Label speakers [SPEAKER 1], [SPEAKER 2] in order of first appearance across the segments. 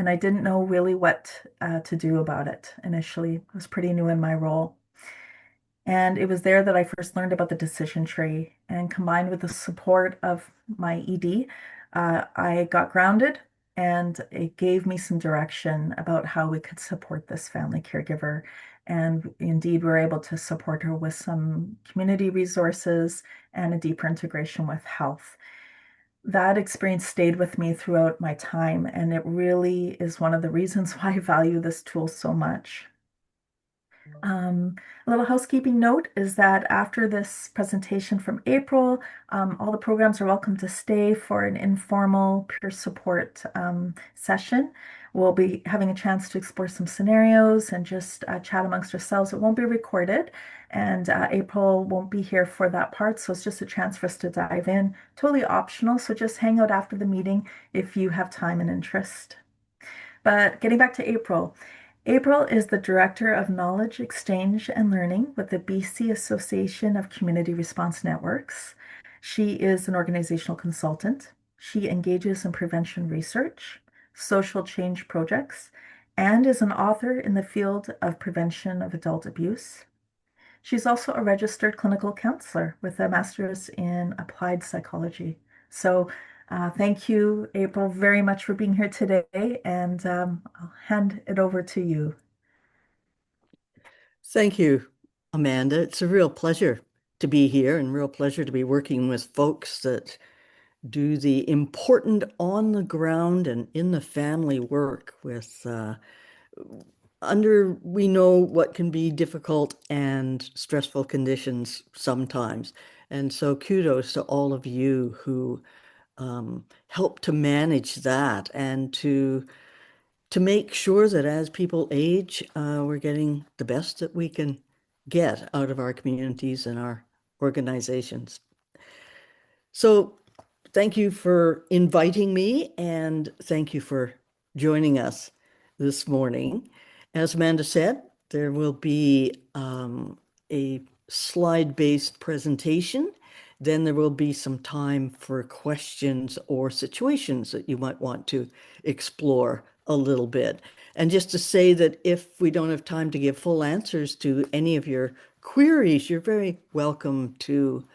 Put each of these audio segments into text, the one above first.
[SPEAKER 1] and I didn't know really what to do about it initially. I was pretty new in my role. And it was there that I first learned about the decision tree. And combined with the support of my ED, I got grounded and it gave me some direction about how we could support this family caregiver. And indeed, we were able to support her with some community resources and a deeper integration with health. That experience stayed with me throughout my time, and it really is one of the reasons why I value this tool so much. A little housekeeping note is that after this presentation from April, all the programs are welcome to stay for an informal peer support session. We'll be having a chance to explore some scenarios and just chat amongst ourselves. It won't be recorded, and April won't be here for that part, so it's just a chance for us to dive in. Totally optional, so just hang out after the meeting if you have time and interest. But getting back to April, April is the Director of Knowledge Exchange and Learning with the BC Association of Community Response Networks. She is an organizational consultant. She engages in prevention research, social change projects, and is an author in the field of prevention of adult abuse. She's also a registered clinical counselor with a master's in applied psychology. So, thank you, April, very much for being here today, and I'll hand it over to you.
[SPEAKER 2] Thank you, Amanda. It's a real pleasure to be here and real pleasure to be working with folks that do the important on the ground and in the family work with under we know what can be difficult and stressful conditions sometimes. And so kudos to all of you who help to manage that and to make sure that as people age, we're getting the best that we can get out of our communities and our organizations. So thank you for inviting me and thank you for joining us this morning. As Amanda said, there will be a slide-based presentation. Then there will be some time for questions or situations that you might want to explore a little bit. And just to say that if we don't have time to give full answers to any of your queries, you're very welcome to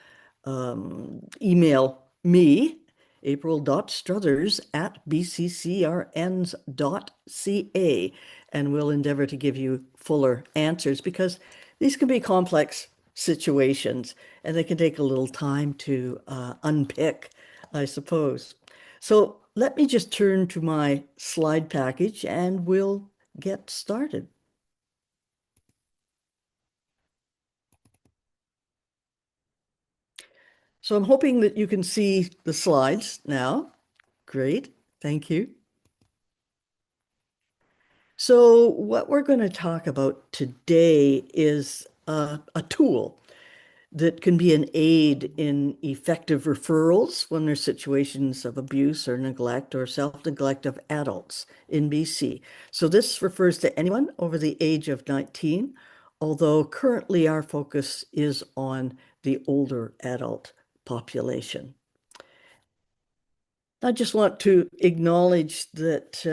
[SPEAKER 2] email me, april.struthers@bccrns.ca, and we'll endeavor to give you fuller answers because these can be complex situations and they can take a little time to unpick, I suppose. So let me just turn to my slide package and we'll get started. So I'm hoping that you can see the slides now. Great, thank you. So what we're going to talk about today is a tool that can be an aid in effective referrals when there's situations of abuse or neglect or self-neglect of adults in BC. So this refers to anyone over the age of 19, although currently our focus is on the older adult population. I just want to acknowledge that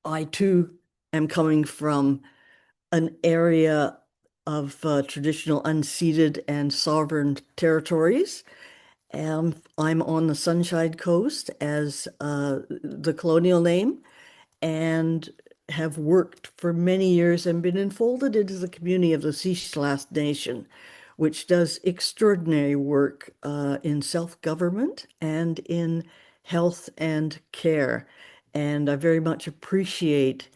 [SPEAKER 2] I too am coming from an area of traditional unceded and sovereign territories. And I'm on the Sunshine Coast as the colonial name and have worked for many years and been enfolded into the community of the Siksika Nation, which does extraordinary work in self-government and in health and care. And I very much appreciate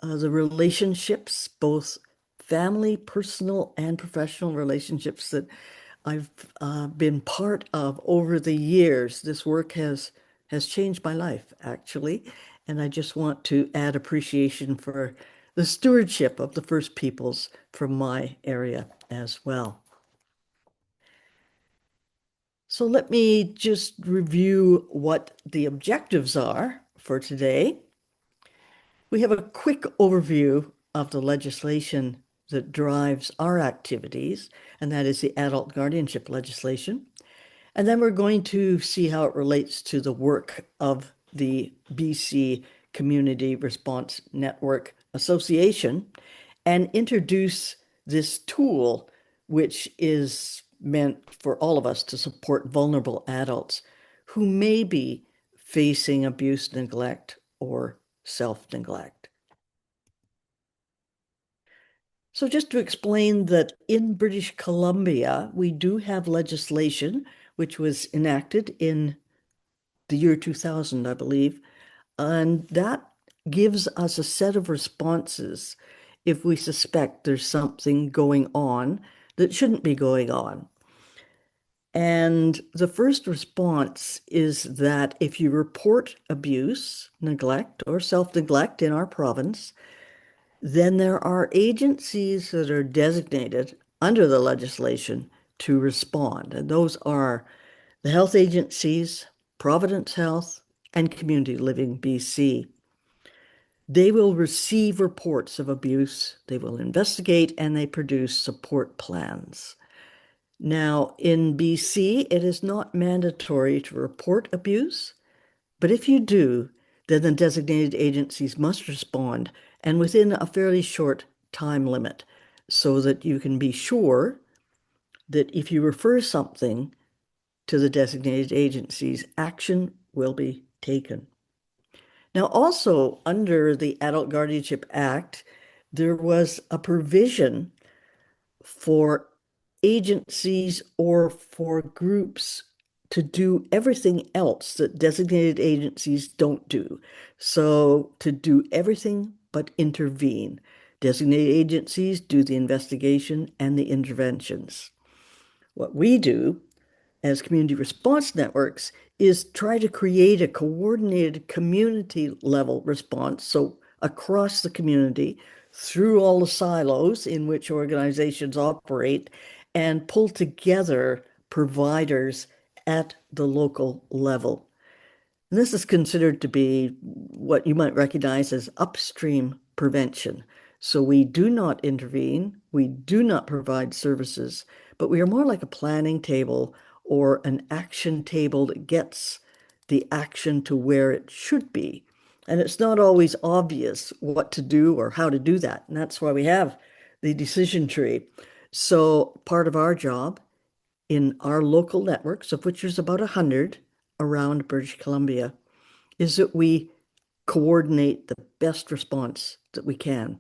[SPEAKER 2] the relationships, both family, personal, and professional relationships that I've been part of over the years. This work has changed my life, actually, and I just want to add appreciation for the stewardship of the First Peoples from my area as well. So let me just review what the objectives are for today. We have a quick overview of the legislation that drives our activities, and that is the adult guardianship legislation. And then we're going to see how it relates to the work of the BC Community Response Network Association and introduce this tool, which is meant for all of us to support vulnerable adults who may be facing abuse, neglect, or self-neglect. So just to explain that in British Columbia, we do have legislation which was enacted in the year 2000, I believe, and that gives us a set of responses if we suspect there's something going on that shouldn't be going on. And the first response is that if you report abuse, neglect, or self-neglect in our province, then there are agencies that are designated under the legislation to respond. And those are the health agencies, Providence Health, and Community Living BC. They will receive reports of abuse, they will investigate, and they produce support plans. Now, in BC, it is not mandatory to report abuse, but if you do, then the designated agencies must respond and within a fairly short time limit so that you can be sure that if you refer something to the designated agencies, action will be taken. Now, also under the Adult Guardianship Act, there was a provision for agencies or for groups to do everything else that designated agencies don't do. So to do everything but intervene. Designated agencies do the investigation and the interventions. What we do as community response networks is try to create a coordinated community level response. So across the community, through all the silos in which organizations operate, and pull together providers at the local level. And this is considered to be what you might recognize as upstream prevention. So we do not intervene, we do not provide services, but we are more like a planning table or an action table that gets the action to where it should be. And it's not always obvious what to do or how to do that. And that's why we have the decision tree. So part of our job in our local networks, of which there's about 100 around British Columbia, is that we coordinate the best response that we can.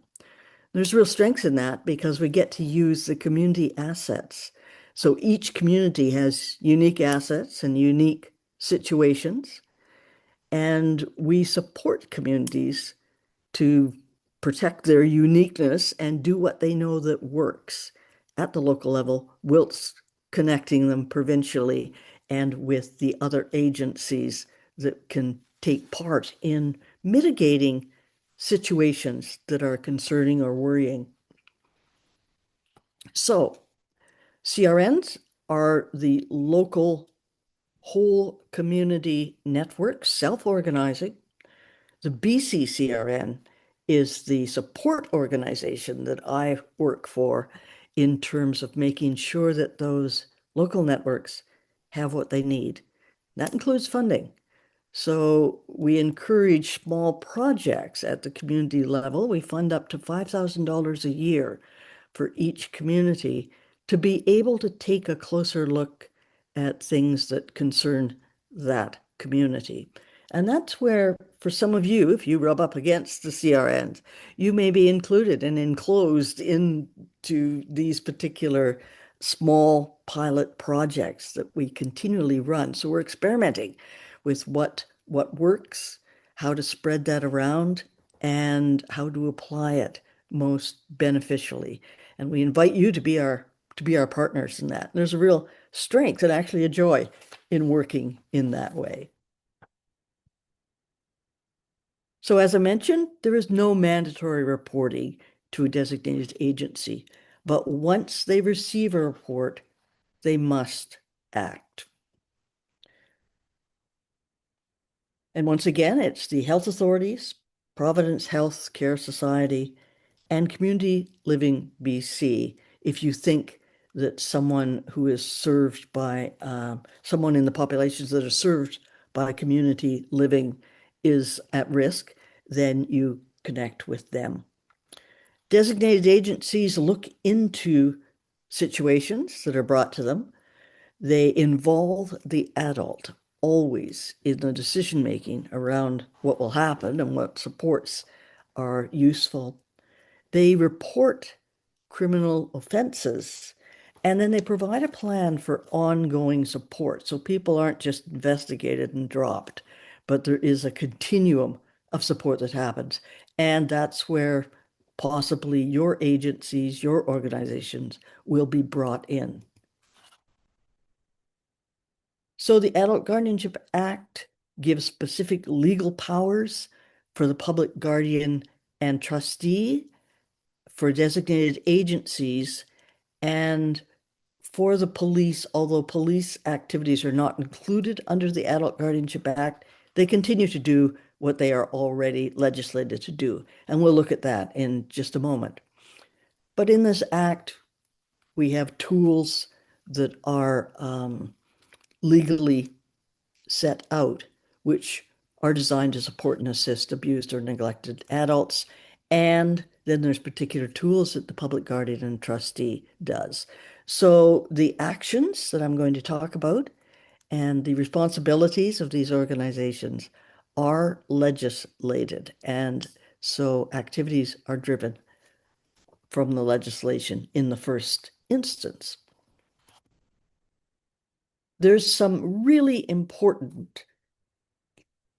[SPEAKER 2] There's real strength in that because we get to use the community assets. So each community has unique assets and unique situations, and we support communities to protect their uniqueness and do what they know that works at the local level, whilst connecting them provincially and with the other agencies that can take part in mitigating situations that are concerning or worrying. So, CRNs are the local whole community network, self-organizing. The BCCRN is the support organization that I work for in terms of making sure that those local networks have what they need. That includes funding. So we encourage small projects at the community level. We fund up to $5,000 a year for each community to be able to take a closer look at things that concern that community. And that's where, for some of you, if you rub up against the CRNs, you may be included and enclosed into these particular small pilot projects that we continually run. So we're experimenting with what works, how to spread that around, and how to apply it most beneficially. And we invite you to be our partners in that. And there's a real strength and actually a joy in working in that way. So as I mentioned, there is no mandatory reporting to a designated agency, but once they receive a report, they must act. And once again, it's the health authorities, Providence Health Care Society, and Community Living BC. If you think that someone who is served by someone in the populations that are served by community living is at risk, then you connect with them. Designated agencies look into situations that are brought to them. They involve the adult always in the decision making around what will happen and what supports are useful. They report criminal offenses and then they provide a plan for ongoing support. So people aren't just investigated and dropped, but there is a continuum of support that happens. And that's where possibly your agencies, your organizations will be brought in. So the Adult Guardianship Act gives specific legal powers for the public guardian and trustee, for designated agencies, and for the police, although police activities are not included under the Adult Guardianship Act, they continue to do what they are already legislated to do. And we'll look at that in just a moment. But in this act, we have tools that are legally set out, which are designed to support and assist abused or neglected adults. And then there's particular tools that the public guardian and trustee does. So the actions that I'm going to talk about and the responsibilities of these organizations are legislated. And so activities are driven from the legislation in the first instance. There's some really important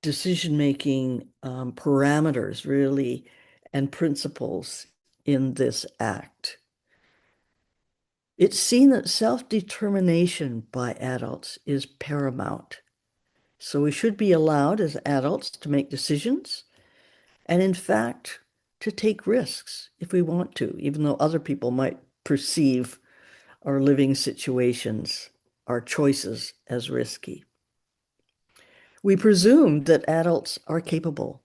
[SPEAKER 2] decision-making parameters, really, and principles in this act. It's seen that self-determination by adults is paramount. So we should be allowed as adults to make decisions and, in fact, to take risks if we want to, even though other people might perceive our living situations, our choices as risky. We presume that adults are capable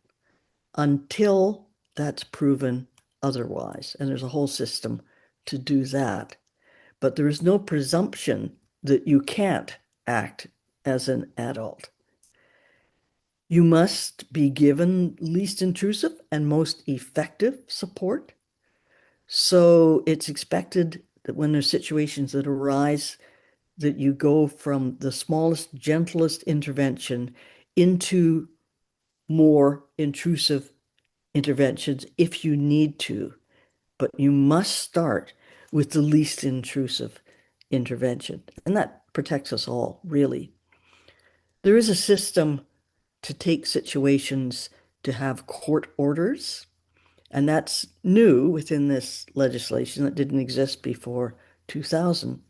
[SPEAKER 2] until that's proven otherwise. And there's a whole system to do that. But there is no presumption that you can't act as an adult. You must be given least intrusive and most effective support. So it's expected that when there's situations that arise, that you go from the smallest, gentlest intervention into more intrusive interventions if you need to, but you must start with the least intrusive intervention. And that protects us all, really. There is a system to take situations to have court orders, and that's new within this legislation that didn't exist before 2000.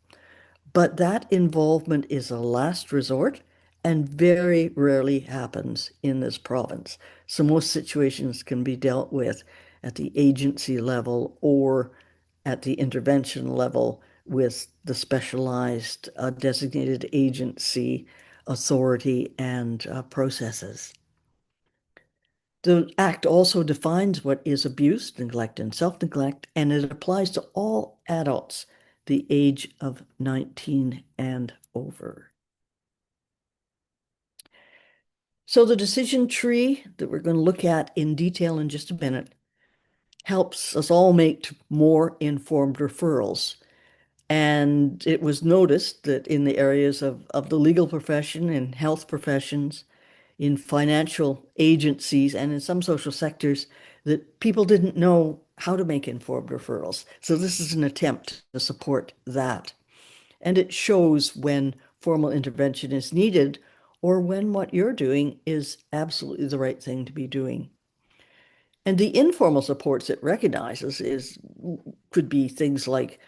[SPEAKER 2] But that involvement is a last resort and very rarely happens in this province. So most situations can be dealt with at the agency level or at the intervention level with the specialized designated agency authority and processes. The Act also defines what is abuse, neglect, and self-neglect, and it applies to all adults the age of 19 and over. So the decision tree that we're going to look at in detail in just a minute helps us all make more informed referrals. And it was noticed that in the areas of the legal profession and health professions, in financial agencies, and in some social sectors, that people didn't know how to make informed referrals. So this is an attempt to support that. And it shows when formal intervention is needed or when what you're doing is absolutely the right thing to be doing. And the informal supports it recognizes could be things like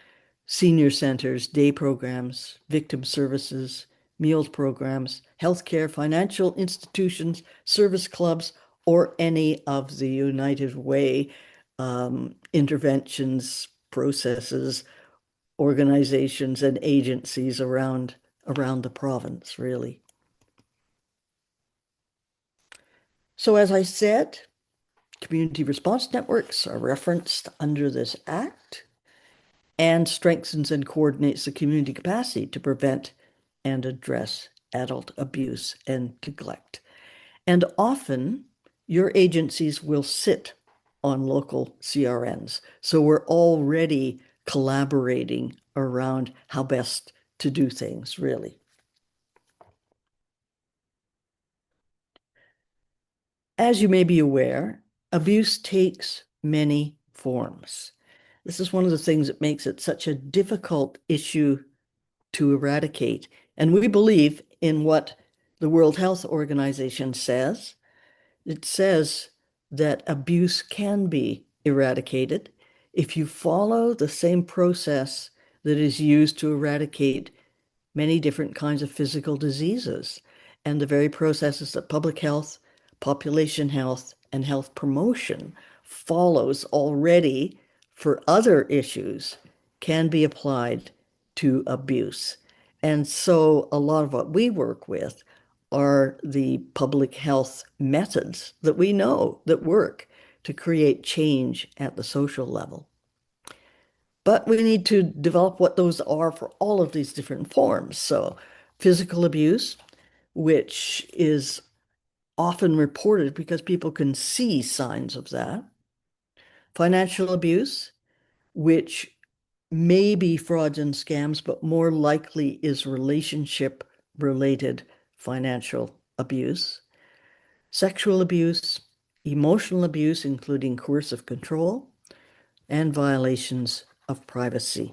[SPEAKER 2] senior centers, day programs, victim services, meals programs, healthcare, financial institutions, service clubs, or any of the United Way interventions, processes, organizations, and agencies around the province, really. So as I said, community response networks are referenced under this act and strengthens and coordinates the community capacity to prevent and address adult abuse and neglect. And often your agencies will sit on local CRNs. So we're already collaborating around how best to do things, really. As you may be aware, abuse takes many forms. This is one of the things that makes it such a difficult issue to eradicate. And we believe in what the World Health Organization says. It says that abuse can be eradicated if you follow the same process that is used to eradicate many different kinds of physical diseases. And the very processes that public health, population health, and health promotion follows already for other issues can be applied to abuse. And so a lot of what we work with are the public health methods that we know that work to create change at the social level. But we need to develop what those are for all of these different forms. So, physical abuse, which is often reported because people can see signs of that. Financial abuse, which may be frauds and scams, but more likely is relationship related financial abuse. Sexual abuse, emotional abuse, including coercive control, and violations of privacy.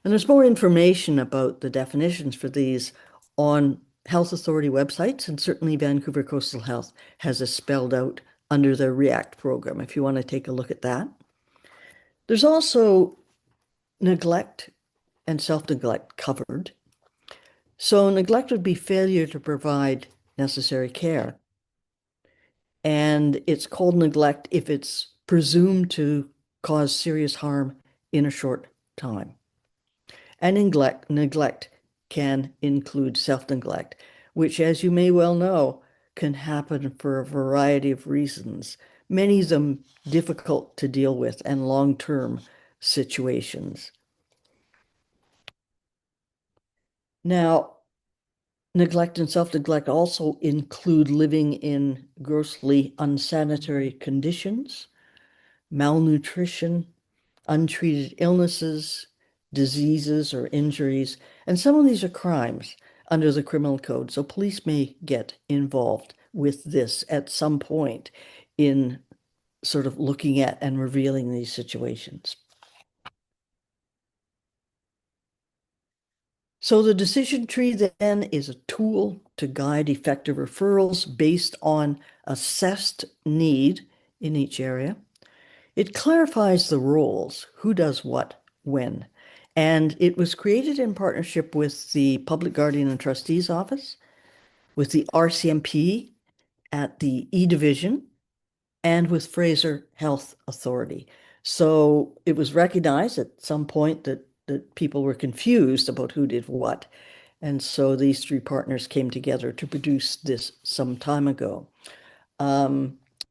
[SPEAKER 2] And there's more information about the definitions for these on health authority websites, and certainly Vancouver Coastal Health has it spelled out under their REACT program if you want to take a look at that. There's also neglect and self-neglect covered. So neglect would be failure to provide necessary care. And it's called neglect if it's presumed to cause serious harm in a short time. And neglect can include self-neglect, which, as you may well know, can happen for a variety of reasons, many of them difficult to deal with and long-term situations. Now, neglect and self-neglect also include living in grossly unsanitary conditions, malnutrition, untreated illnesses, diseases, or injuries. And some of these are crimes under the criminal code. So police may get involved with this at some point in sort of looking at and revealing these situations. So the decision tree then is a tool to guide effective referrals based on assessed need in each area. It clarifies the roles, who does what, when. And it was created in partnership with the Public Guardian and Trustees Office, with the RCMP at the E Division, and with Fraser Health Authority. So it was recognized at some point that people were confused about who did what. And so these three partners came together to produce this some time ago.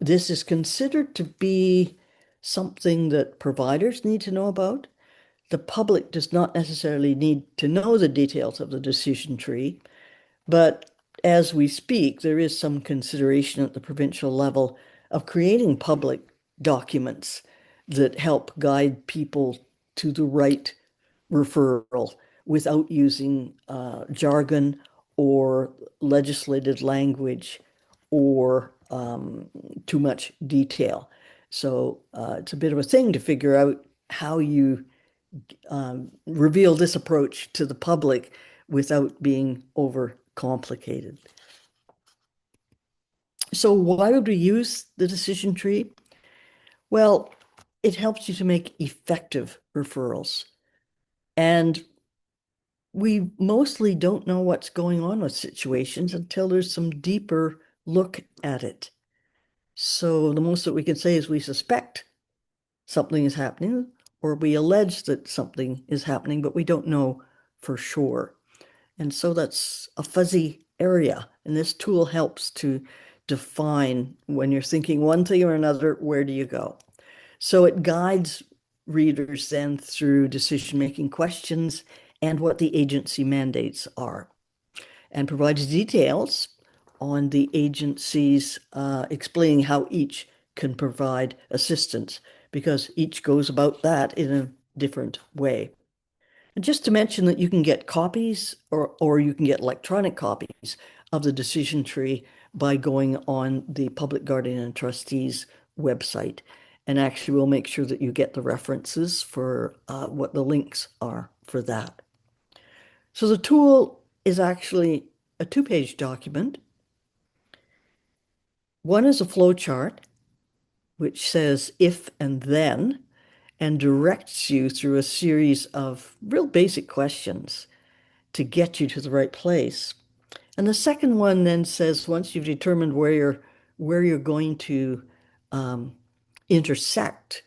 [SPEAKER 2] This is considered to be something that providers need to know about. The public does not necessarily need to know the details of the decision tree, but as we speak, there is some consideration at the provincial level of creating public documents that help guide people to the right referral without using jargon or legislated language or too much detail. So it's a bit of a thing to figure out how you reveal this approach to the public without being over complicated. So why would we use the decision tree? Well, it helps you to make effective referrals. And we mostly don't know what's going on with situations until there's some deeper look at it. So the most that we can say is we suspect something is happening, or we allege that something is happening, but we don't know for sure. And so that's a fuzzy area. And this tool helps to define when you're thinking one thing or another, where do you go? So it guides readers then through decision-making questions and what the agency mandates are, and provides details on the agencies explaining how each can provide assistance because each goes about that in a different way. And just to mention that you can get copies or you can get electronic copies of the decision tree by going on the Public Guardian and Trustees website. And actually, we'll make sure that you get the references for what the links are for that. So the tool is actually a two-page document. One is a flow chart, which says if and then, and directs you through a series of real basic questions to get you to the right place. And the second one then says once you've determined where you're going to um, intersect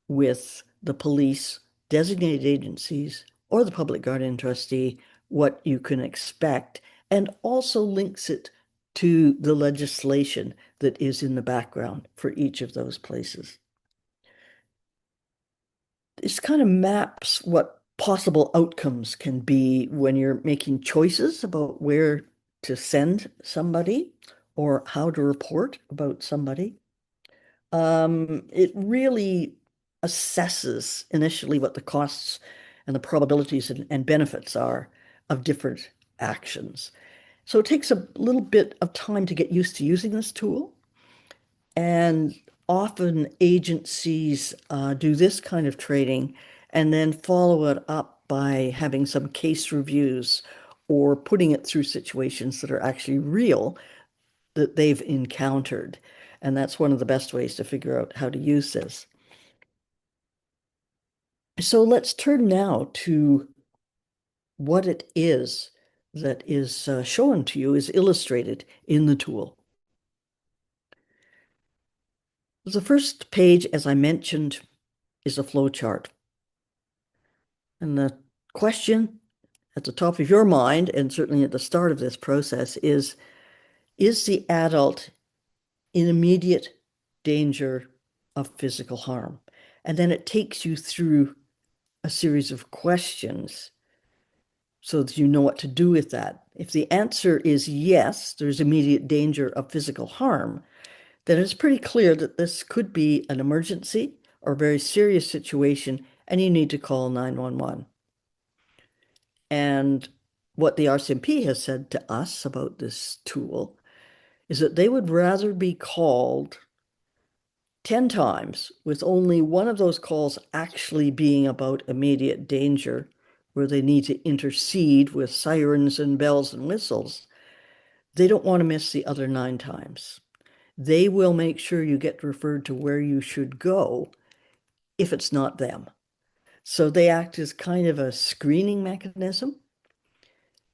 [SPEAKER 2] with the police, designated agencies, or the public guardian trustee, what you can expect, and also links it to the legislation that is in the background for each of those places. This kind of maps what possible outcomes can be when you're making choices about where to send somebody or how to report about somebody. It really assesses initially what the costs and the probabilities and benefits are of different actions. So it takes a little bit of time to get used to using this tool. And often agencies do this kind of training and then follow it up by having some case reviews or putting it through situations that are actually real that they've encountered. And that's one of the best ways to figure out how to use this. So let's turn now to what it is that is shown to you, is illustrated in the tool. The first page, as I mentioned, is a flow chart. And the question at the top of your mind, and certainly at the start of this process, is the adult in immediate danger of physical harm? And then it takes you through a series of questions so that you know what to do with that. If the answer is yes, there's immediate danger of physical harm, then it's pretty clear that this could be an emergency or a very serious situation, and you need to call 911. And what the RCMP has said to us about this tool is that they would rather be called 10 times with only one of those calls actually being about immediate danger, where they need to intercede with sirens and bells and whistles. They don't want to miss the other 9 times. They will make sure you get referred to where you should go if it's not them. So they act as kind of a screening mechanism.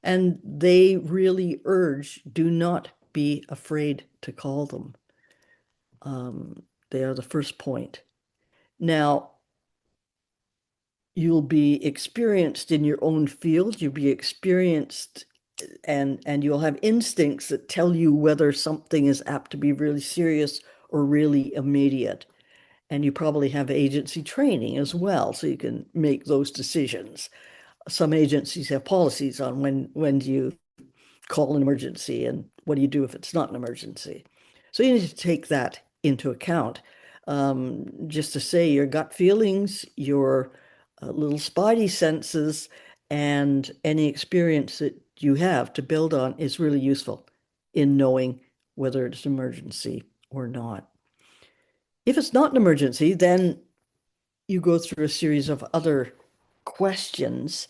[SPEAKER 2] And they really urge, do not be afraid to call them. They are the first point. Now, you'll be experienced in your own field. You'll be experienced and you'll have instincts that tell you whether something is apt to be really serious or really immediate. And you probably have agency training as well, so you can make those decisions. Some agencies have policies on when do you call an emergency and what do you do if it's not an emergency. So you need to take that into account. Just to say your gut feelings, your little spidey senses, and any experience that you have to build on is really useful in knowing whether it's an emergency or not. If it's not an emergency, then you go through a series of other questions.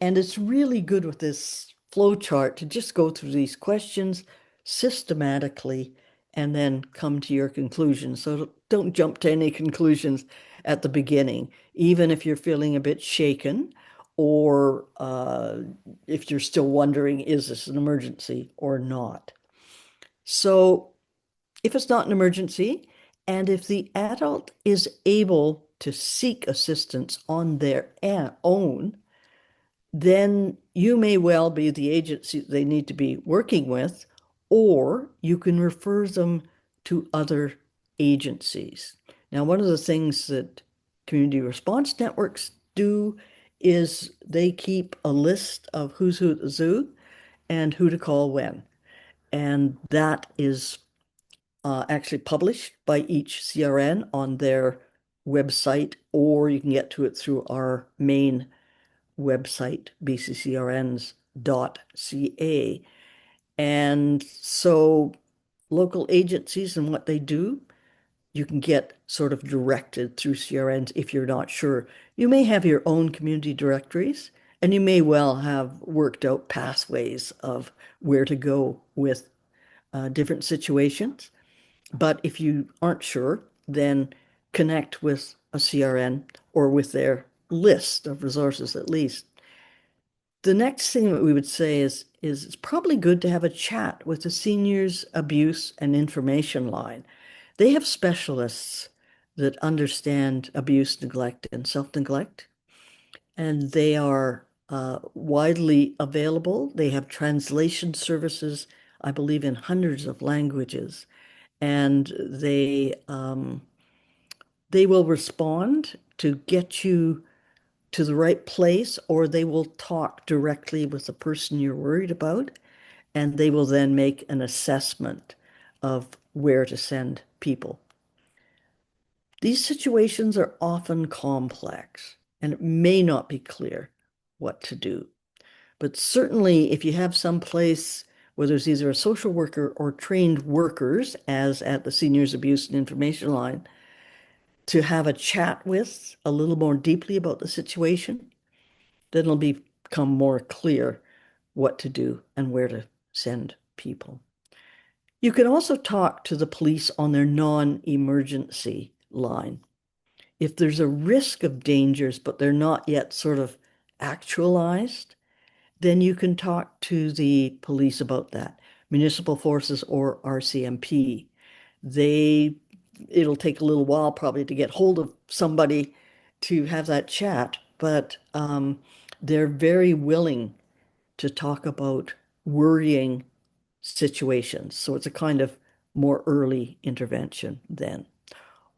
[SPEAKER 2] And it's really good with this flow chart to just go through these questions systematically and then come to your conclusion. So don't jump to any conclusions at the beginning, even if you're feeling a bit shaken or if you're still wondering, is this an emergency or not? So if it's not an emergency, and if the adult is able to seek assistance on their own, then you may well be the agency they need to be working with, or you can refer them to other agencies. Now, one of the things that community response networks do is they keep a list of who's who at the zoo and who to call when. and that is actually published by each CRN on their website, or you can get to it through our main website, bccrns.ca. And so local agencies and what they do, you can get sort of directed through CRNs if you're not sure. You may have your own community directories, and you may well have worked out pathways of where to go with different situations. But if you aren't sure, then connect with a CRN or with their list of resources at least. The next thing that we would say is it's probably good to have a chat with the Seniors Abuse and Information Line. They have specialists that understand abuse, neglect, and self-neglect, and they are widely available. They have translation services, I believe, in hundreds of languages, and they will respond to get you to the right place, or they will talk directly with the person you're worried about, and they will then make an assessment of where to send people. These situations are often complex, and it may not be clear what to do. But certainly, if you have some place where there's either a social worker or trained workers, as at the Seniors Abuse and Information Line, to have a chat with a little more deeply about the situation, then it'll become more clear what to do and where to send people. You can also talk to the police on their non-emergency line. If there's a risk of dangers, but they're not yet sort of actualized, then you can talk to the police about that, municipal forces or RCMP. They, it'll take a little while probably to get hold of somebody to have that chat, but they're very willing to talk about worrying situations. So it's a kind of more early intervention then.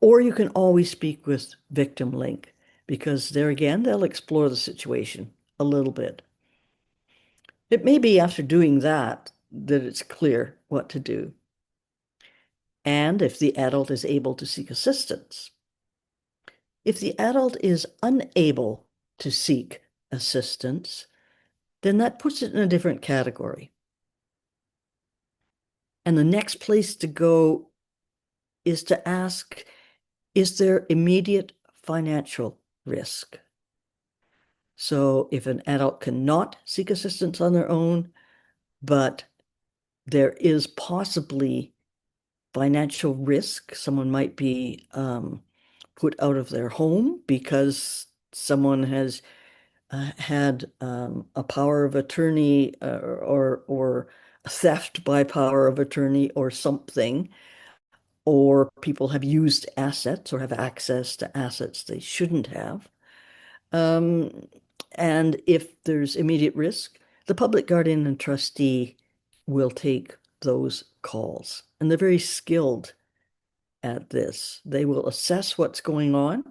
[SPEAKER 2] Or you can always speak with Victim Link because there again, they'll explore the situation a little bit. It may be after doing that that it's clear what to do. And if the adult is able to seek assistance. If the adult is unable to seek assistance, then that puts it in a different category. And the next place to go is to ask, is there immediate financial risk? So if an adult cannot seek assistance on their own, but there is possibly financial risk, someone might be put out of their home because someone has had a power of attorney or theft by power of attorney or something, or people have used assets or have access to assets they shouldn't have. Um, and if there's immediate risk, the public guardian and trustee will take those calls. And they're very skilled at this. They will assess what's going on.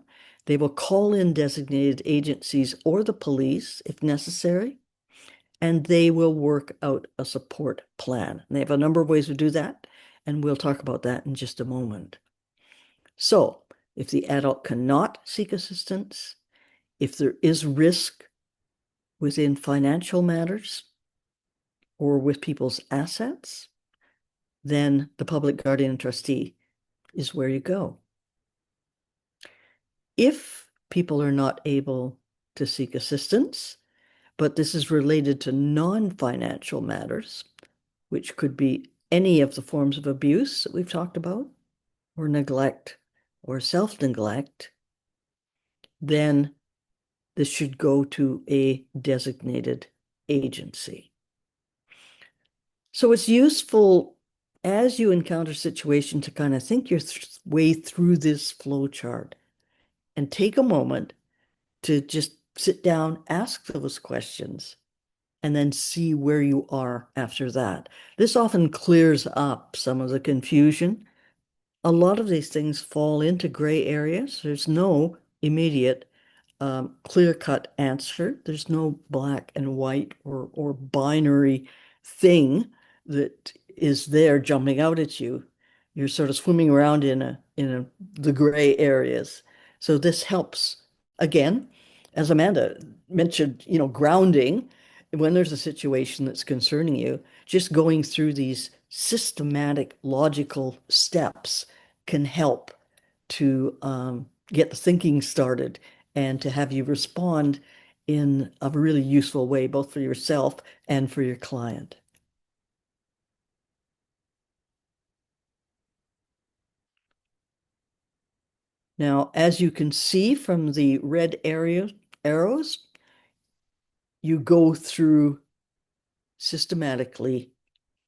[SPEAKER 2] They will call in designated agencies or the police if necessary, and they will work out a support plan. And they have a number of ways to do that, and we'll talk about that in just a moment. So, if the adult cannot seek assistance, if there is risk within financial matters or with people's assets, then the public guardian and trustee is where you go. If people are not able to seek assistance, but this is related to non-financial matters, which could be any of the forms of abuse that we've talked about, or neglect, or self-neglect, then this should go to a designated agency. So it's useful as you encounter situation to kind of think your way through this flow chart and take a moment to just sit down, ask those questions, and then see where you are after that. This often clears up some of the confusion. A lot of these things fall into gray areas. There's no immediate clear-cut answer. There's no black and white or binary thing that is there jumping out at you, you're sort of swimming around in the gray areas. So this helps again, as Amanda mentioned, grounding when there's a situation that's concerning you, just going through these systematic, logical steps can help to get the thinking started and to have you respond in a really useful way, both for yourself and for your client. Now, as you can see from the red arrows, you go through systematically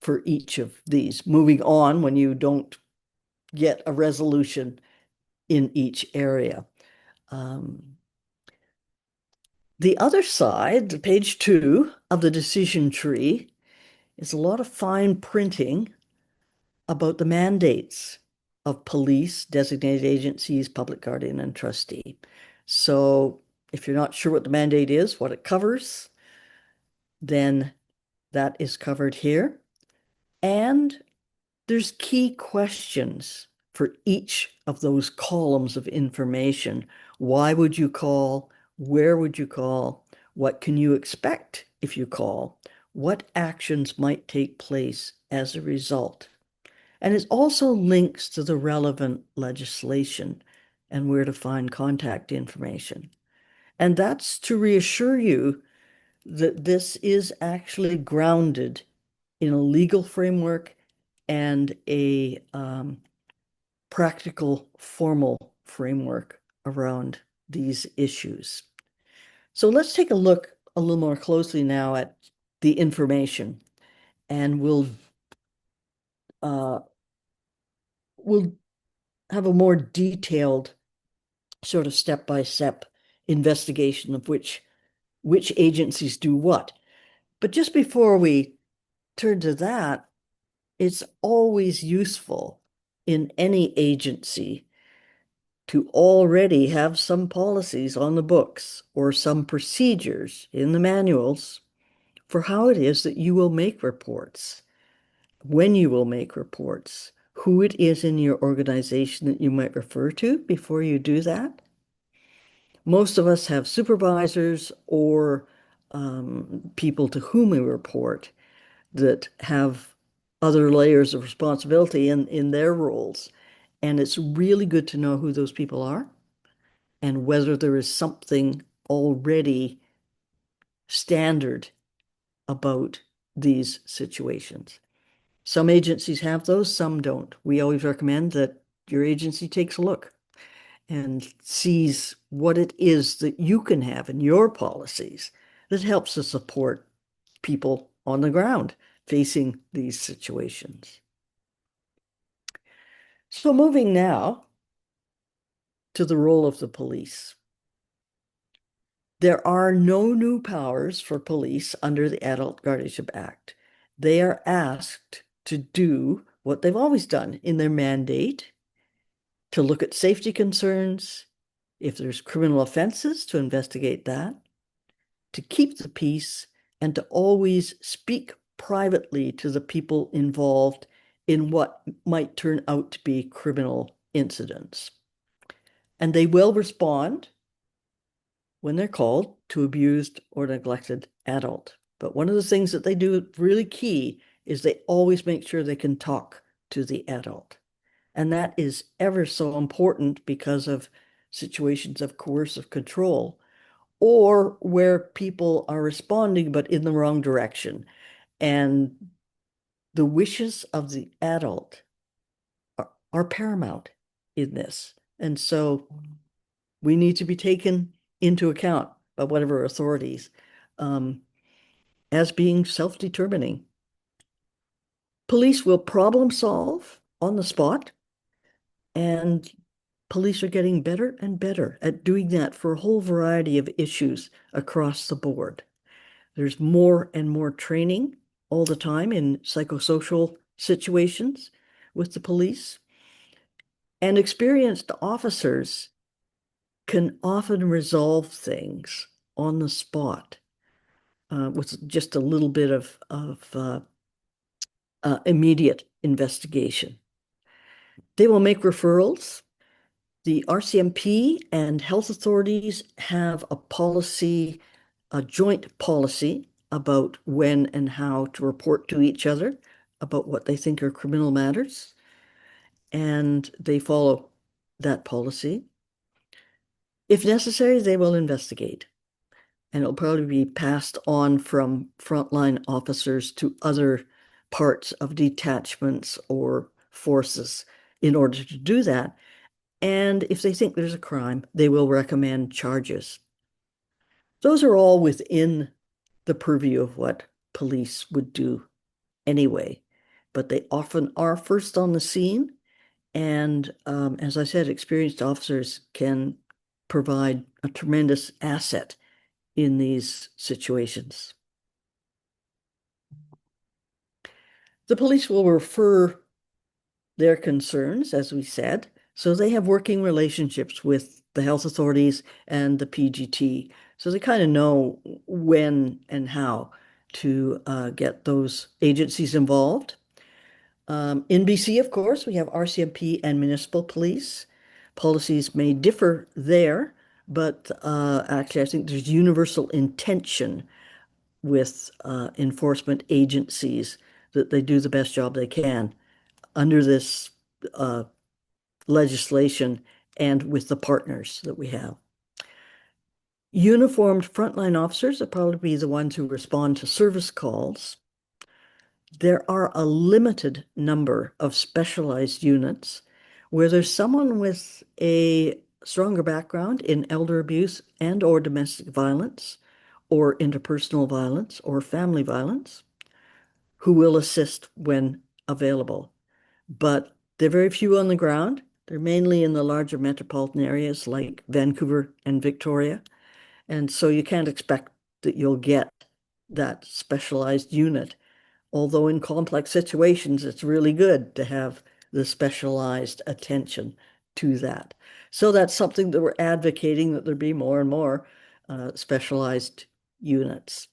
[SPEAKER 2] for each of these, moving on when you don't get a resolution in each area. The other side, page 2 of the decision tree, is a lot of fine printing about the mandates of police, designated agencies, public guardian, and trustee. So if you're not sure what the mandate is, what it covers, then that is covered here. And there's key questions for each of those columns of information. Why would you call? Where would you call? What can you expect if you call? What actions might take place as a result? And it also links to the relevant legislation and where to find contact information. And that's to reassure you that this is actually grounded in a legal framework and a practical, formal framework around these issues. So let's take a look a little more closely now at the information, and uh, we'll have a more detailed sort of step-by-step investigation of which agencies do what. But just before we turn to that, it's always useful in any agency to already have some policies on the books or some procedures in the manuals for how it is that you will make reports, when you will make reports, who it is in your organization that you might refer to before you do that. Most of us have supervisors or people to whom we report that have other layers of responsibility in their roles. And it's really good to know who those people are and whether there is something already standard about these situations. Some agencies have those, some don't. We always recommend that your agency takes a look and sees what it is that you can have in your policies that helps to support people on the ground facing these situations. So moving now to the role of the police. There are no new powers for police under the Adult Guardianship Act. They are asked to do what they've always done in their mandate, to look at safety concerns, if there's criminal offenses, to investigate that, to keep the peace, and to always speak privately to the people involved in what might turn out to be criminal incidents. And they will respond when they're called to abused or neglected adult. But one of the things that they do really key is they always make sure they can talk to the adult. And that is ever so important because of situations of coercive control or where people are responding but in the wrong direction. And the wishes of the adult are paramount in this. And so we need to be taken into account by whatever authorities as being self-determining. Police will problem solve on the spot, and police are getting better and better at doing that for a whole variety of issues across the board. There's more and more training all the time in psychosocial situations with the police. And experienced officers can often resolve things on the spot with just a little bit of immediate investigation. They will make referrals. The RCMP and health authorities have a policy, a joint policy about when and how to report to each other about what they think are criminal matters, and they follow that policy. If necessary, they will investigate, and it'll probably be passed on from frontline officers to other parts of detachments or forces in order to do that. And if they think there's a crime, they will recommend charges. Those are all within the purview of what police would do anyway, but they often are first on the scene. And as I said, experienced officers can provide a tremendous asset in these situations. The police will refer their concerns, as we said, so they have working relationships with the health authorities and the PGT. So they kind of know when and how to get those agencies involved. In BC, of course, we have RCMP and municipal police. Policies may differ there, but actually, I think there's universal intention with enforcement agencies that they do the best job they can under this uh, legislation and with the partners that we have. Uniformed frontline officers are probably the ones who respond to service calls. There are a limited number of specialized units where there's someone with a stronger background in elder abuse and or domestic violence or interpersonal violence or family violence who will assist when available. But they're very few on the ground. They're mainly in the larger metropolitan areas like Vancouver and Victoria. And so you can't expect that you'll get that specialized unit. Although in complex situations, it's really good to have the specialized attention to that. So that's something that we're advocating that there be more and more specialized units.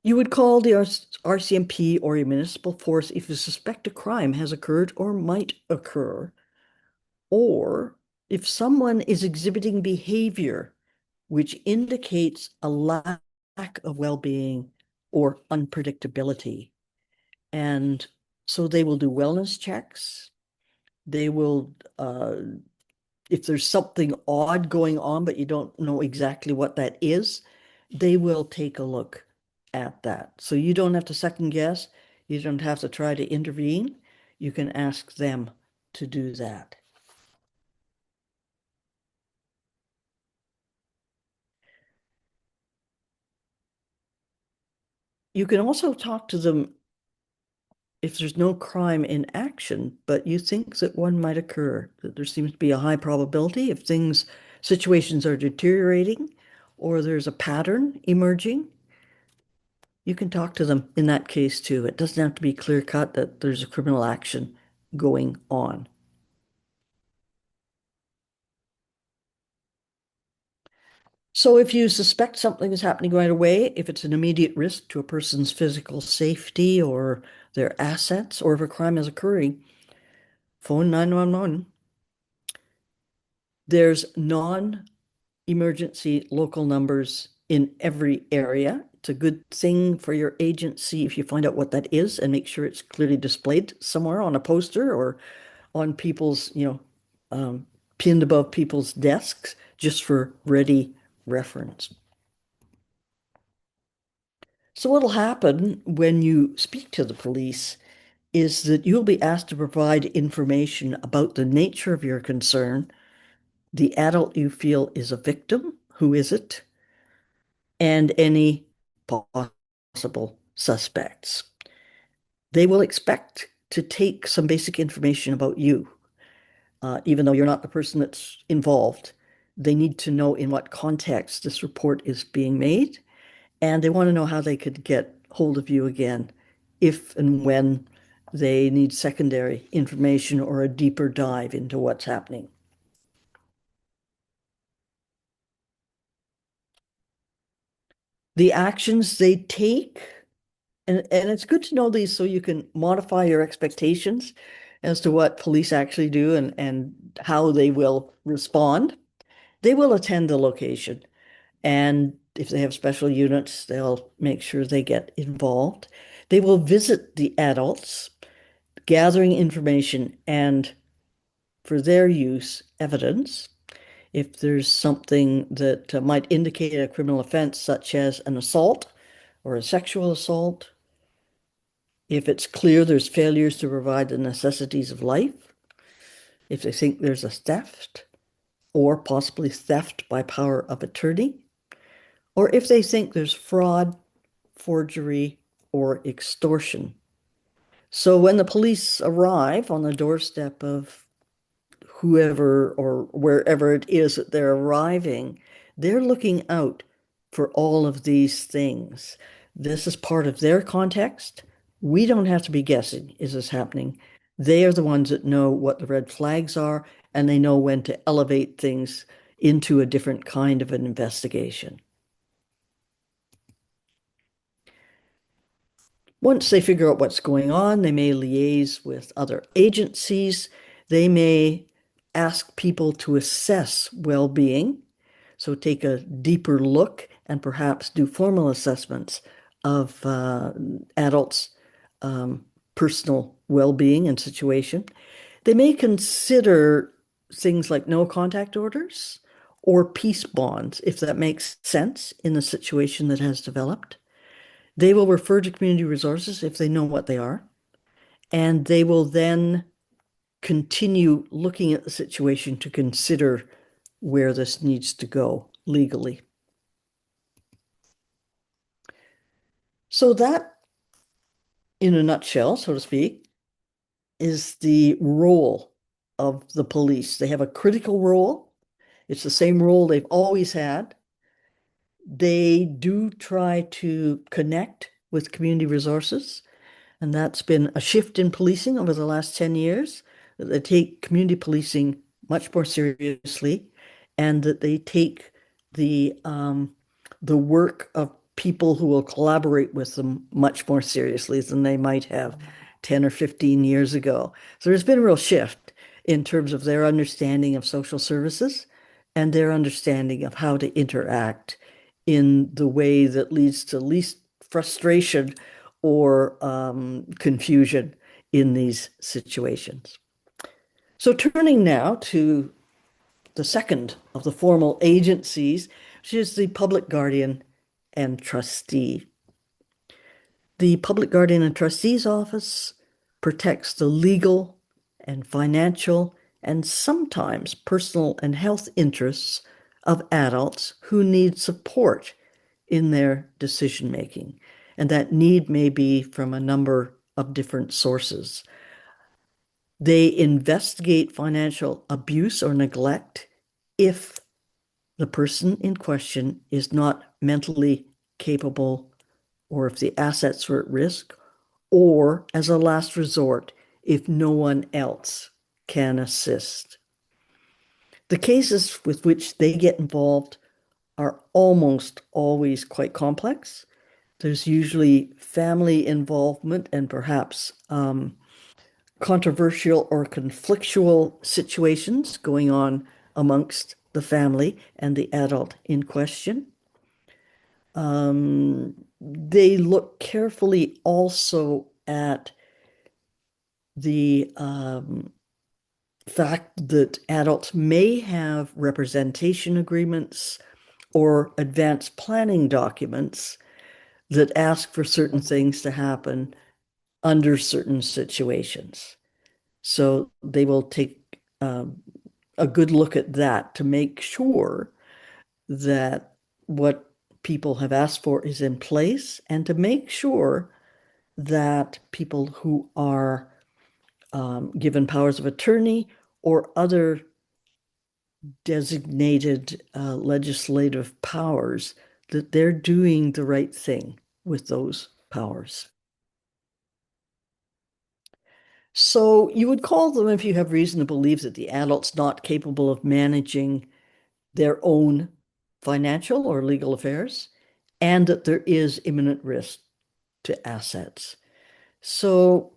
[SPEAKER 2] You would call the RCMP or a municipal force if you suspect a crime has occurred or might occur, or if someone is exhibiting behavior which indicates a lack of well-being or unpredictability. And so they will do wellness checks. They will, if there's something odd going on, but you don't know exactly what that is, they will take a look at that. So you don't have to second guess. You don't have to try to intervene. You can ask them to do that. You can also talk to them if there's no crime in action, but you think that one might occur, that there seems to be a high probability if situations are deteriorating or there's a pattern emerging, you can talk to them in that case too. It doesn't have to be clear cut that there's a criminal action going on. So if you suspect something is happening right away, if it's an immediate risk to a person's physical safety or their assets, or if a crime is occurring, phone 911. There's non-emergency local numbers in every area. It's a good thing for your agency if you find out what that is and make sure it's clearly displayed somewhere on a poster or on people's, pinned above people's desks just for ready reference. So what'll happen when you speak to the police is that you'll be asked to provide information about the nature of your concern, the adult you feel is a victim, who is it, and any possible suspects. They will expect to take some basic information about you, even though you're not the person that's involved. They need to know in what context this report is being made, and they want to know how they could get hold of you again if and when they need secondary information or a deeper dive into what's happening. the actions they take, and it's good to know these so you can modify your expectations as to what police actually do and how they will respond. They will attend the location, and if they have special units, they'll make sure they get involved. They will visit the adults, gathering information and, for their use, evidence. If there's something that might indicate a criminal offense, such as an assault or a sexual assault, if it's clear there's failures to provide the necessities of life, if they think there's a theft or possibly theft by power of attorney, or if they think there's fraud, forgery, or extortion. So when the police arrive on the doorstep of whoever or wherever it is that they're arriving, they're looking out for all of these things. This is part of their context. We don't have to be guessing, is this happening? They are the ones that know what the red flags are, and they know when to elevate things into a different kind of an investigation. Once they figure out what's going on, they may liaise with other agencies. They may ask people to assess well-being. So take a deeper look and perhaps do formal assessments of adults' personal well-being and situation. They may consider things like no contact orders or peace bonds, if that makes sense in the situation that has developed. They will refer to community resources if they know what they are, and they will then continue looking at the situation to consider where this needs to go legally. So that, in a nutshell, so to speak, is the role of the police. They have a critical role. It's the same role they've always had. They do try to connect with community resources. And that's been a shift in policing over the last 10 years, that they take community policing much more seriously and that they take the work of people who will collaborate with them much more seriously than they might have 10 or 15 years ago. So there's been a real shift in terms of their understanding of social services and their understanding of how to interact in the way that leads to least frustration or confusion in these situations. So turning now to the second of the formal agencies, which is the public guardian and trustee. The public guardian and trustee's office protects the legal and financial and sometimes personal and health interests of adults who need support in their decision making. And that need may be from a number of different sources. They investigate financial abuse or neglect if the person in question is not mentally capable, or if the assets are at risk, or as a last resort, if no one else can assist. The cases with which they get involved are almost always quite complex. There's usually family involvement and perhaps controversial or conflictual situations going on amongst the family and the adult in question. They look carefully also at the fact that adults may have representation agreements or advanced planning documents that ask for certain things to happen under certain situations. So they will take a good look at that to make sure that what people have asked for is in place, and to make sure that people who are given powers of attorney or other designated legislative powers, that they're doing the right thing with those powers. So you would call them if you have reason to believe that the adult's not capable of managing their own financial or legal affairs, and that there is imminent risk to assets. So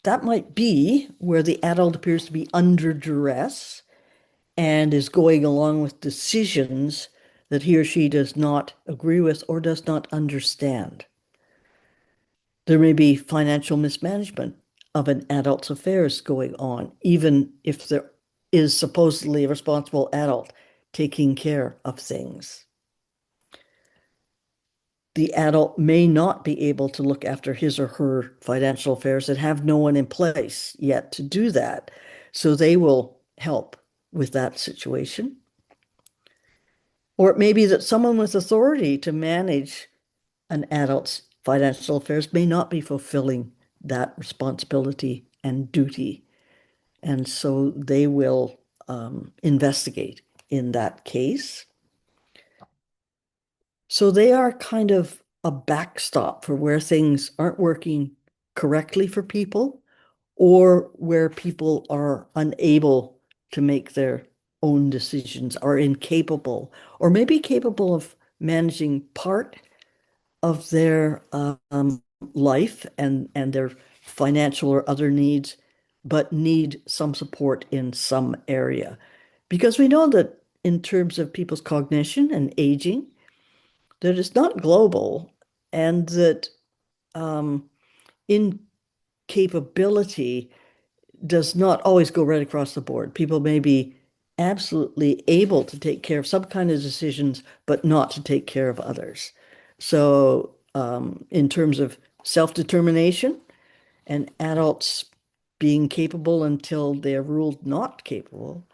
[SPEAKER 2] that might be where the adult appears to be under duress and is going along with decisions that he or she does not agree with or does not understand. There may be financial mismanagement of an adult's affairs going on, even if there is supposedly a responsible adult taking care of things. The adult may not be able to look after his or her financial affairs and have no one in place yet to do that. So they will help with that situation. Or it may be that someone with authority to manage an adult's financial affairs may not be fulfilling that responsibility and duty. And so they will investigate in that case. So they are kind of a backstop for where things aren't working correctly for people or where people are unable to make their own decisions, are incapable, or maybe capable of managing part of their life and their financial or other needs, but need some support in some area. Because we know that in terms of people's cognition and aging, that it's not global and that um, incapability does not always go right across the board. People may be absolutely able to take care of some kind of decisions, but not to take care of others. So, in terms of self-determination and adults being capable until they're ruled not capable,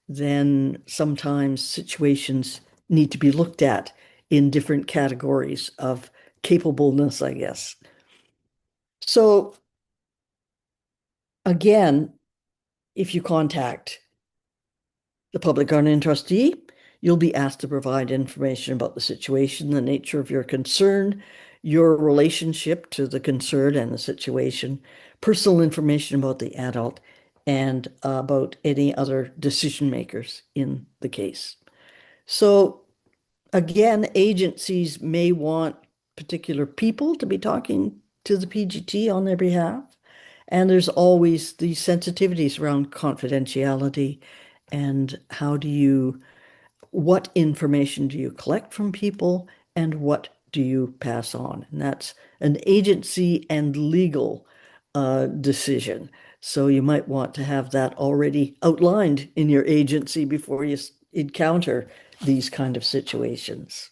[SPEAKER 2] then sometimes situations need to be looked at in different categories of capableness, I guess. So, again, if you contact the public guardian trustee, you'll be asked to provide information about the situation, the nature of your concern, your relationship to the concern and the situation, personal information about the adult, and about any other decision makers in the case. So again, agencies may want particular people to be talking to the PGT on their behalf. And there's always these sensitivities around confidentiality and what information do you collect from people and what do you pass on? And that's an agency and legal decision. So you might want to have that already outlined in your agency before you encounter these kind of situations.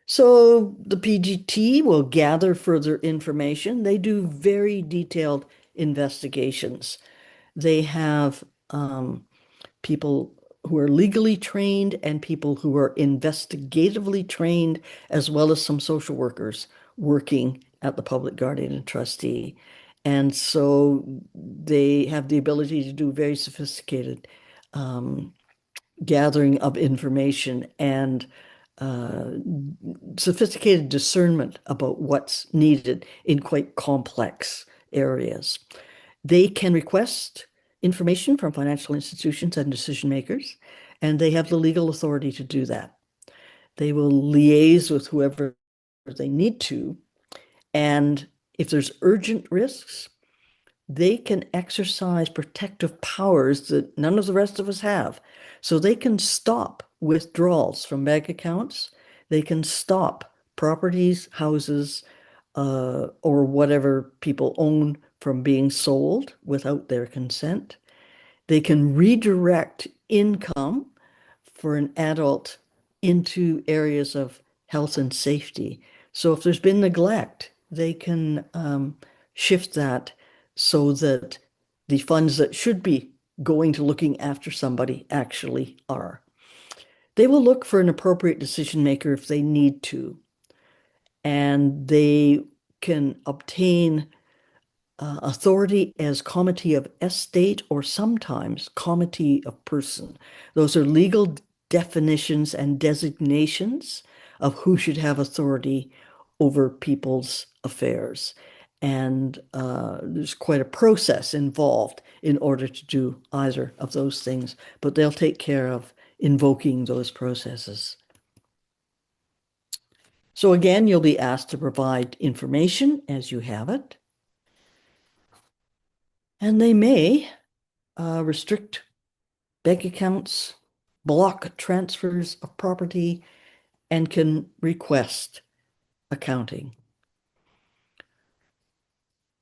[SPEAKER 2] So the PGT will gather further information. They do very detailed investigations. They have people who are legally trained and people who are investigatively trained, as well as some social workers working at the public guardian and trustee. And so they have the ability to do very sophisticated gathering of information and uh, sophisticated discernment about what's needed in quite complex areas. They can request information from financial institutions and decision makers, and they have the legal authority to do that. They will liaise with whoever they need to, and if there's urgent risks, they can exercise protective powers that none of the rest of us have. So they can stop withdrawals from bank accounts. They can stop properties, houses, or whatever people own from being sold without their consent. They can redirect income for an adult into areas of health and safety. So if there's been neglect, they can shift that so that the funds that should be going to looking after somebody actually are. They will look for an appropriate decision maker if they need to, and they can obtain authority as comity of estate or sometimes comity of person. Those are legal definitions and designations of who should have authority over people's affairs. And there's quite a process involved in order to do either of those things, but they'll take care of invoking those processes. So again, you'll be asked to provide information as you have it, and they may restrict bank accounts, block transfers of property, and can request accounting.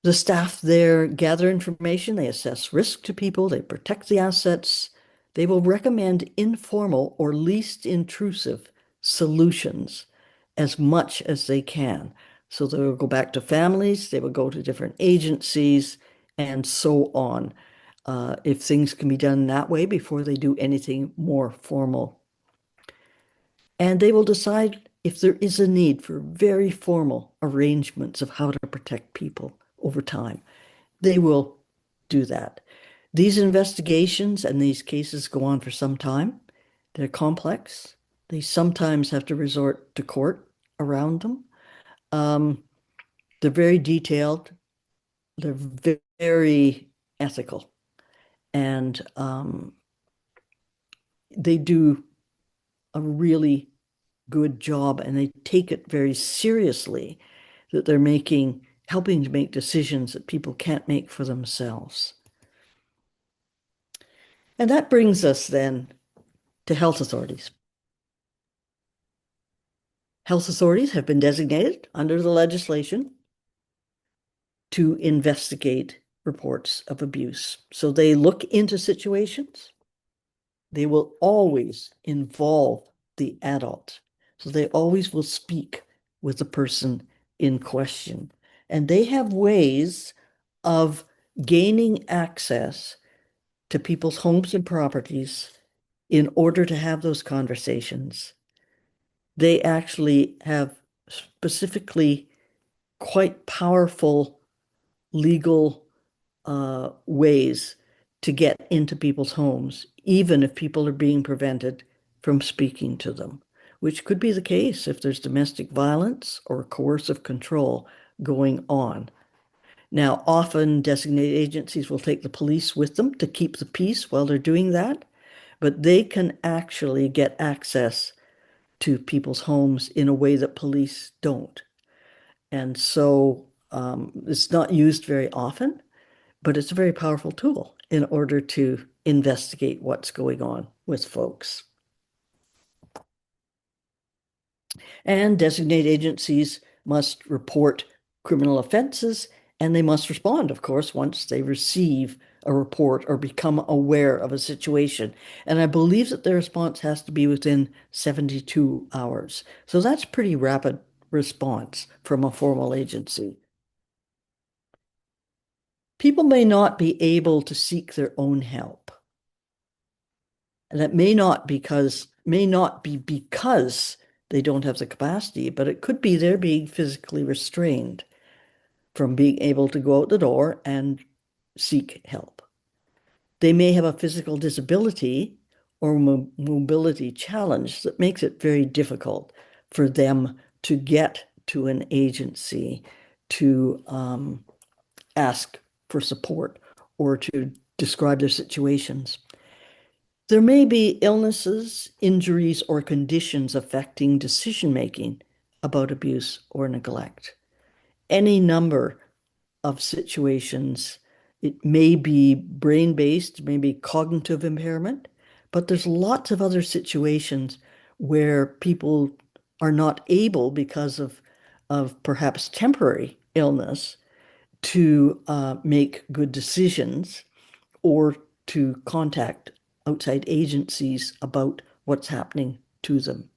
[SPEAKER 2] The staff there gather information, they assess risk to people, they protect the assets, they will recommend informal or least intrusive solutions as much as they can. So they will go back to families, they will go to different agencies, and so on, if things can be done that way before they do anything more formal. And they will decide if there is a need for very formal arrangements of how to protect people over time. They will do that. These investigations and these cases go on for some time. They're complex. They sometimes have to resort to court around them. Um, they're very detailed. They're very ethical. And they do a really good job and they take it very seriously that they're helping to make decisions that people can't make for themselves. And that brings us then to health authorities. Health authorities have been designated under the legislation to investigate reports of abuse. So they look into situations. They will always involve the adult. So they always will speak with the person in question. And they have ways of gaining access to people's homes and properties in order to have those conversations. They actually have specifically quite powerful legal ways to get into people's homes, even if people are being prevented from speaking to them, which could be the case if there's domestic violence or coercive control going on. Now, often designated agencies will take the police with them to keep the peace while they're doing that, but they can actually get access to people's homes in a way that police don't. And so it's not used very often, but it's a very powerful tool in order to investigate what's going on with folks. And designated agencies must report criminal offenses and they must respond, of course, once they receive a report or become aware of a situation. And I believe that their response has to be within 72 hours. So that's pretty rapid response from a formal agency. People may not be able to seek their own help. And that may not be because they don't have the capacity, but it could be they're being physically restrained from being able to go out the door and seek help. They may have a physical disability or mobility challenge that makes it very difficult for them to get to an agency to ask for support or to describe their situations. There may be illnesses, injuries, or conditions affecting decision-making about abuse or neglect. Any number of situations. It may be brain-based, maybe cognitive impairment, but there's lots of other situations where people are not able, because of perhaps temporary illness, to make good decisions or to contact outside agencies about what's happening to them.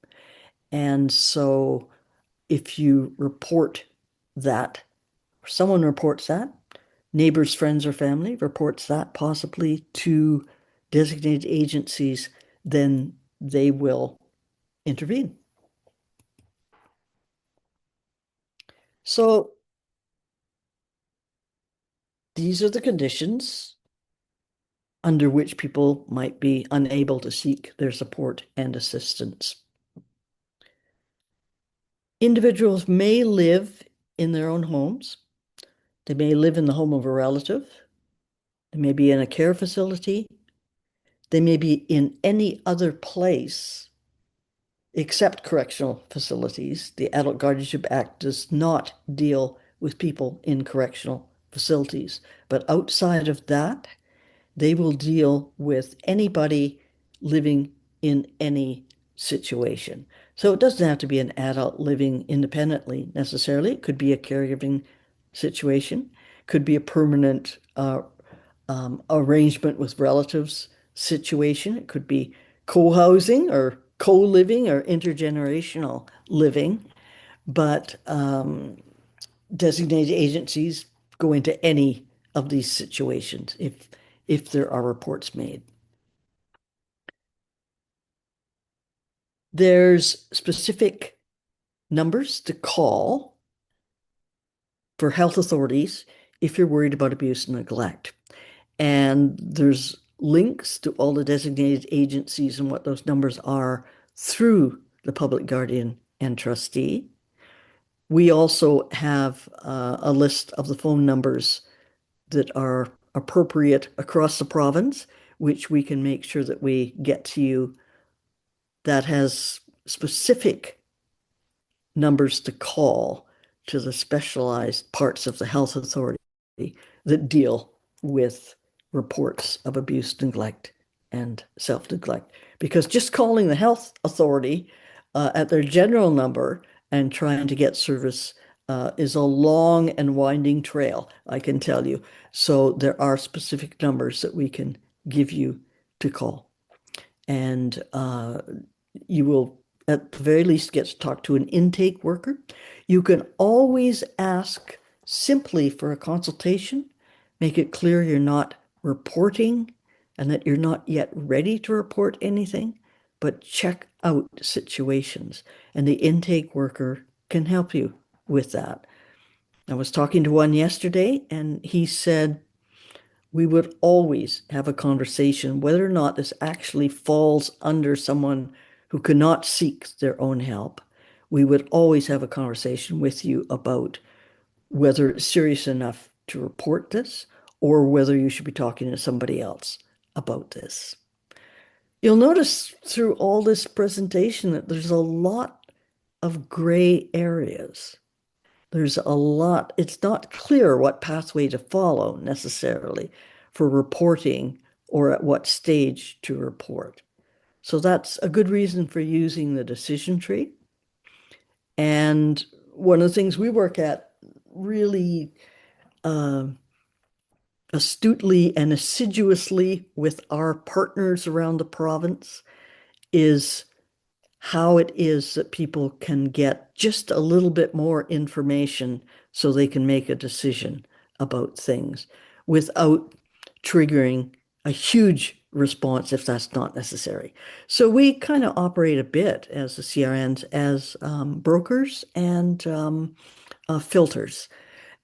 [SPEAKER 2] And so if you report that, someone reports that, neighbors, friends, or family reports that possibly to designated agencies, then they will intervene. So these are the conditions under which people might be unable to seek their support and assistance. Individuals may live in their own homes. They may live in the home of a relative. They may be in a care facility. They may be in any other place except correctional facilities. The Adult Guardianship Act does not deal with people in correctional facilities. But outside of that, they will deal with anybody living in any situation. So it doesn't have to be an adult living independently necessarily. It could be a caregiving situation, could be a permanent arrangement with relatives situation. It could be co-housing or co-living or intergenerational living. But designated agencies go into any of these situations if there are reports made. There's specific numbers to call for health authorities if you're worried about abuse and neglect. And there's links to all the designated agencies and what those numbers are through the public guardian and trustee. We also have a list of the phone numbers that are appropriate across the province, which we can make sure that we get to you, that has specific numbers to call to the specialized parts of the health authority that deal with reports of abuse, neglect, and self-neglect. Because just calling the health authority at their general number and trying to get service is a long and winding trail, I can tell you. So there are specific numbers that we can give you to call. And you will, at the very least, get to talk to an intake worker. You can always ask simply for a consultation. Make it clear you're not reporting and that you're not yet ready to report anything, but check out situations. And the intake worker can help you with that. I was talking to one yesterday, and he said we would always have a conversation whether or not this actually falls under someone who cannot seek their own help. We would always have a conversation with you about whether it's serious enough to report this or whether you should be talking to somebody else about this. You'll notice through all this presentation that there's a lot of gray areas. There's a lot, it's not clear what pathway to follow necessarily for reporting or at what stage to report. So that's a good reason for using the decision tree. And one of the things we work at really uh, astutely and assiduously with our partners around the province is how it is that people can get just a little bit more information so they can make a decision about things without triggering a huge response if that's not necessary. So we kind of operate a bit as the CRNs as brokers and filters.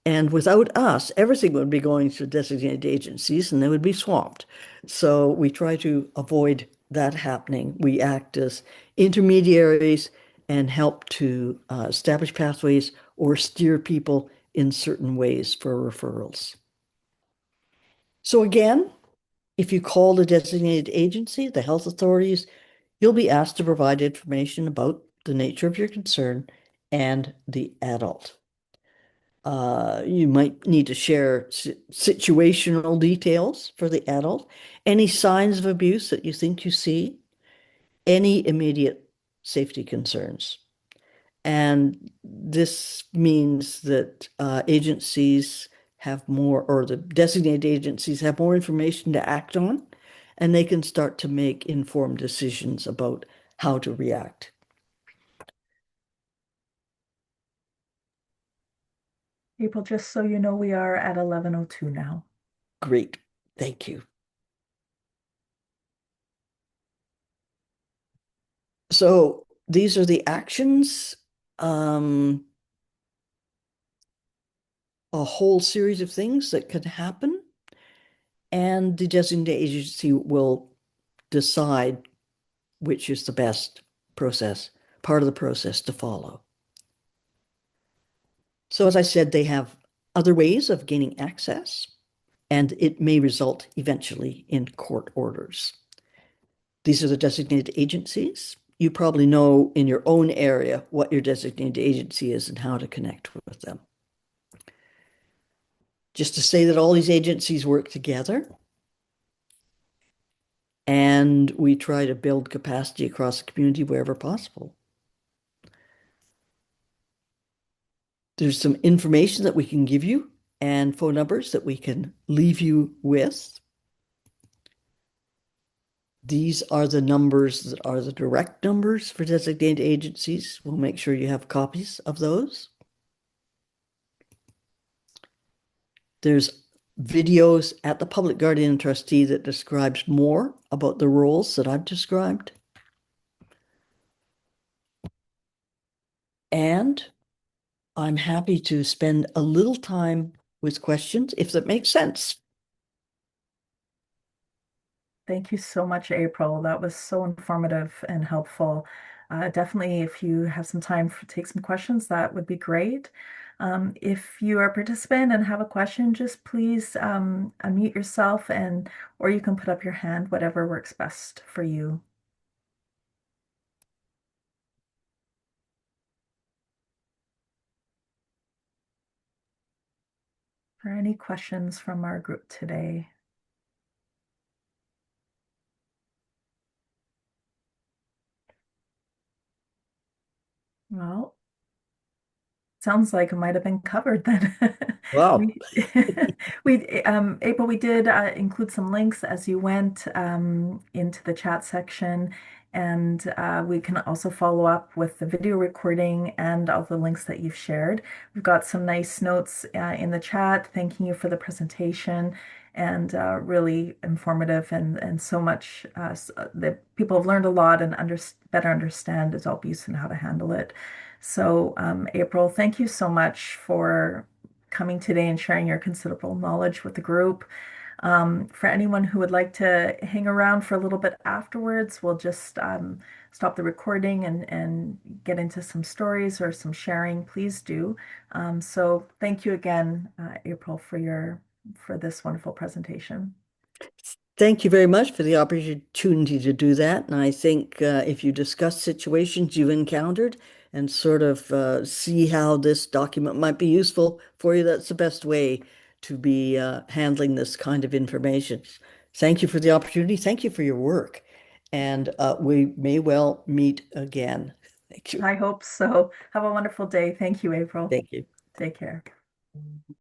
[SPEAKER 2] And without us, everything would be going to designated agencies and they would be swamped. So we try to avoid that happening. We act as intermediaries and help to establish pathways or steer people in certain ways for referrals. So again, if you call the designated agency, the health authorities, you'll be asked to provide information about the nature of your concern and the adult. You might need to share situational details for the adult, any signs of abuse that you think you see, any immediate safety concerns. And this means that agencies have more, or the designated agencies have more information to act on, and they can start to make informed decisions about how to react.
[SPEAKER 1] April, just so you know, we are at 11:02 now.
[SPEAKER 2] Great. Thank you. So these are the actions. Um, a whole series of things that could happen, and the designated agency will decide which is the best process, part of the process to follow. So as I said, they have other ways of gaining access, and it may result eventually in court orders. These are the designated agencies. you probably know in your own area what your designated agency is and how to connect with them. Just to say that all these agencies work together and we try to build capacity across the community wherever possible. There's some information that we can give you and phone numbers that we can leave you with. These are the numbers that are the direct numbers for designated agencies. We'll make sure you have copies of those. There's videos at the Public Guardian and Trustee that describes more about the roles that I've described. And I'm happy to spend a little time with questions if that makes sense.
[SPEAKER 1] Thank you so much, April. That was so informative and helpful. Definitely, if you have some time to take some questions, that would be great. If you are a participant and have a question, just please unmute yourself and or you can put up your hand, whatever works best for you. For any questions from our group today? Well, sounds like it might have been covered then.
[SPEAKER 2] Wow.
[SPEAKER 1] We, April, we did include some links as you went into the chat section, and we can also follow up with the video recording and all the links that you've shared. We've got some nice notes in the chat, thanking you for the presentation, and really informative and so much that people have learned a lot and better understand adult abuse and how to handle it. So, April, thank you so much for coming today and sharing your considerable knowledge with the group. For anyone who would like to hang around for a little bit afterwards, we'll just stop the recording and get into some stories or some sharing. Please do. So, thank you again, April, for this wonderful presentation.
[SPEAKER 2] Thank you very much for the opportunity to do that. And I think if you discuss situations you've encountered and sort of see how this document might be useful for you, that's the best way to be handling this kind of information. Thank you for the opportunity. Thank you for your work. And we may well meet again. Thank you.
[SPEAKER 1] I hope so. Have a wonderful day. Thank you, April.
[SPEAKER 2] Thank you.
[SPEAKER 1] Take care.